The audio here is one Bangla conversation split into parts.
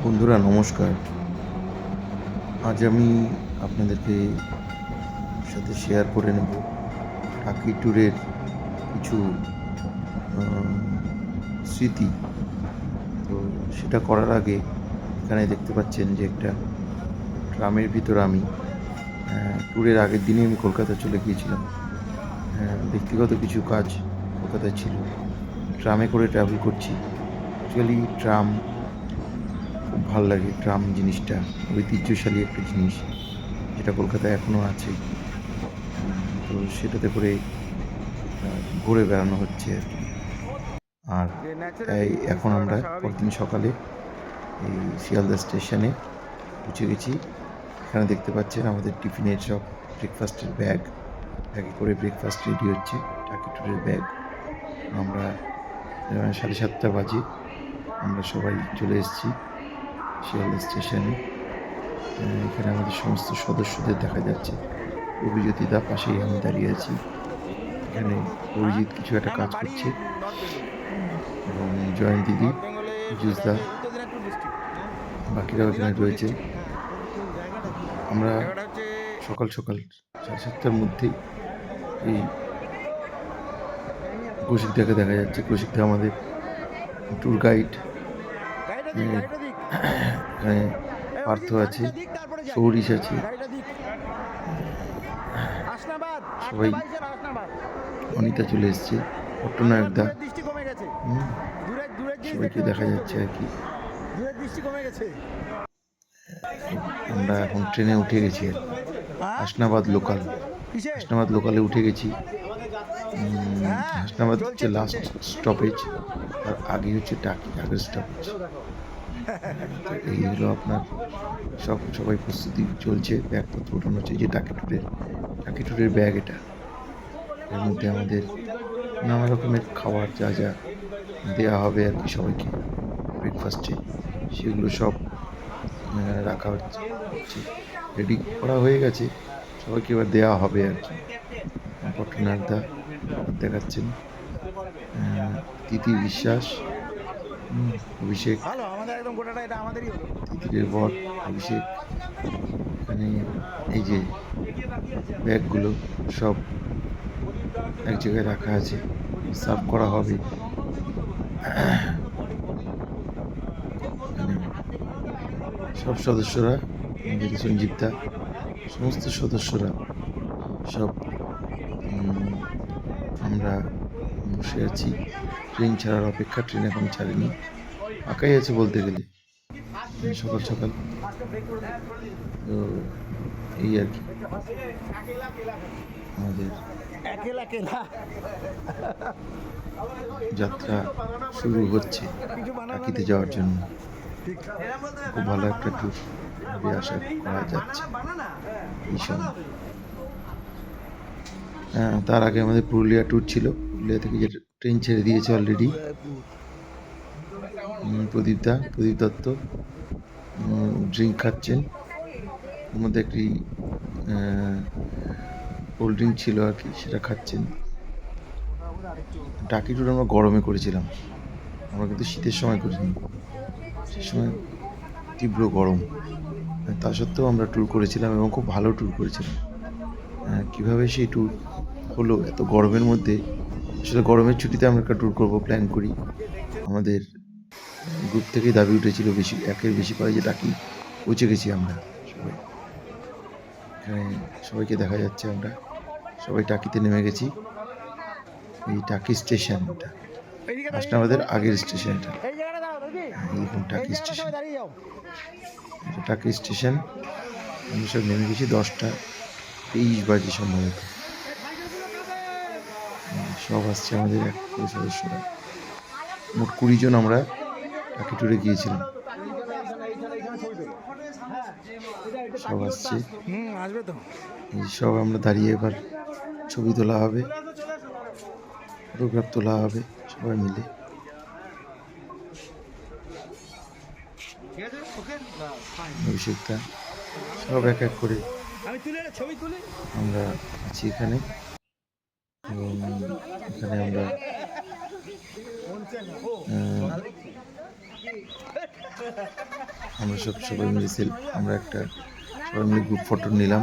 বন্ধুরা নমস্কার। আজ আমি আপনাদেরকে সাথে শেয়ার করে নেব টাকি ট্যুরের কিছু স্মৃতি। তো সেটা করার আগে এখানে দেখতে পাচ্ছেন যে একটা ট্রামের ভিতর আমি ট্যুরের আগের দিনে আমি কলকাতা চলে গিয়েছিলাম। ব্যক্তিগত কিছু কাজ কলকাতায় ছিল। ট্রামে করে ট্রাভেল করছি। অ্যাকচুয়ালি ট্রাম খুব ভাল লাগে। ট্রাম জিনিসটা ঐতিহ্যশালী একটা জিনিস, যেটা কলকাতায় এখনও আছে। তো সেটাতে করে ঘুরে বেড়ানো হচ্ছে আর কি। আর এখন আমরা পরদিন সকালে এই শিয়ালদা স্টেশনে পৌঁছে গেছি। এখানে দেখতে পাচ্ছেন আমাদের টিফিনের সব ব্রেকফাস্টের ব্যাগে করে ব্রেকফাস্ট রেডি হচ্ছে। টাকি ট্যুরের ব্যাগ। আমরা 7:30 বাজে আমরা সবাই চলে এসেছি শিয়ালদা স্টেশনে। এখানে আমাদের সমস্ত সদস্যদের দেখা যাচ্ছে। অভিজ্যোতি দা পাশেই আমি দাঁড়িয়ে আছি। এখানে অরিজিৎ কিছু একটা কাজ করছে এবং জয়ন্ত দিদি, জুসদা, বাকিরাও এখানে রয়েছে। আমরা সকাল 7:30টার মধ্যেই এই কৌশিকদাকে দেখা যাচ্ছে। কৌশিকদা আমাদের ট্যুর গাইড। এখানে পার্থ আছে, সৌরিশ আছে, সবাই। অনিতা চলে এসছে, পট্টনায়কদা, সবাইকে দেখা যাচ্ছে আর কি। আমরা এখন ট্রেনে উঠে গেছি আর হাসনাবাদ লোকালে উঠে গেছি। হাসনাবাদ হচ্ছে লাস্ট স্টপেজ, তার আগে হচ্ছে টাকি, আগের স্টপেজ। এই হলো আপনার সবাই প্রস্তুতি চলছে, ব্যাগপত্র ওঠানো হচ্ছে। যে টাকি ট্যুরের ব্যাগ এটা। এর মধ্যে আমাদের নানা রকমের খাবার যা যা দেওয়া হবে আর কি সবাইকে ব্রেকফাস্টে, সেগুলো সব রাখা হচ্ছে, রেডি করা হয়ে গেছে। সবাইকে এবার দেওয়া হবে আর কি। পট্টনায়কদা দেখাচ্ছেন, তিথি বিশ্বাস, অভিষেক, তিতিরের বর অভিষেক। এখানে এই যে ব্যাগগুলো সব এক জায়গায় রাখা আছে, সার্ভ করা হবে। সব সদস্যরা, আমাদের সঞ্জীবদা, সমস্ত সদস্যরা সব আমরা বসে আছি ট্রেন ছাড়ার অপেক্ষা। ট্রেন এখন ছাড়েনি, ফাঁকাই আছে বলতে গেলে সকাল সকাল। তো এই আর কি আমাদের যাত্রা শুরু হচ্ছে টাকিতে যাওয়ার জন্য। খুব ভালো একটা ট্যুর আশা করা যাচ্ছে এই সময়। তার আগে আমাদের পুরুলিয়া ট্যুর ছিল। পুরুলিয়া থেকে যে ট্রেন ছেড়ে দিয়েছে অলরেডি। প্রদীপ দত্ত ড্রিঙ্ক খাচ্ছেন। ওর মধ্যে একটি কোল্ড ড্রিঙ্ক ছিল আর কি, সেটা খাচ্ছেন। টাকি ট্যুর আমরা গরমে করেছিলাম, আমরা কিন্তু শীতের সময় করিনি। সে সময় তীব্র গরম, তা সত্ত্বেও আমরা ট্যুর করেছিলাম এবং খুব ভালো ট্যুর করেছিলাম। কীভাবে সেই ট্যুর হলো এত গরমের মধ্যে? আসলে গরমের ছুটিতে আমরা একটা ট্যুর করবো প্ল্যান করি। আমাদের গ্রুপ থেকেই দাবি উঠেছিল একের বেশি পারে যে টাকি পৌঁছে গেছি আমরা সবাই। এখানে সবাইকে দেখা যাচ্ছে, আমরা সবাই টাকিতে নেমে গেছি। এই টাকি স্টেশনটা হাসনাবাদের আগের স্টেশনটা, এইরকম টাকি স্টেশন। টাকি স্টেশন আমরা সব নেমে গেছি 10:23 বাজে সম্ভবত। সব আসছে আমাদের এক করে সদস্যরা। মোট 20 জন আমরা টাকি ট্যুরে গিয়েছিলাম। সব আসছে, সব আমরা দাঁড়িয়ে এবার ছবি তোলা হবে, ফটোগ্রাফ তোলা হবে সবাই মিলে। অভিষেকটা সব এক এক করে আমরা আছি এখানে। এবং এখানে আমরা আমরা সবাই মিলে আমরা একটা সবাই মিলে গ্রুপ ফটো নিলাম।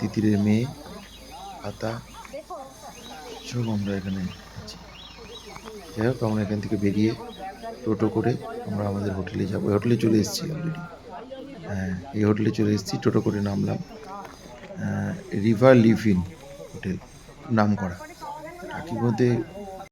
তিতিরের মেয়ে পাতা সব আমরা এখানে আছি। যাই হোক, আমরা এখান থেকে বেরিয়ে টোটো করে আমরা আমাদের হোটেলে যাবো। হোটেলে চলে এসেছি অলরেডি। হ্যাঁ, এই হোটেলে চলে এসেছি, টোটো করে নামলাম। রিভার লিভ ইন হোটেল নাম করা। টাকির মধ্যে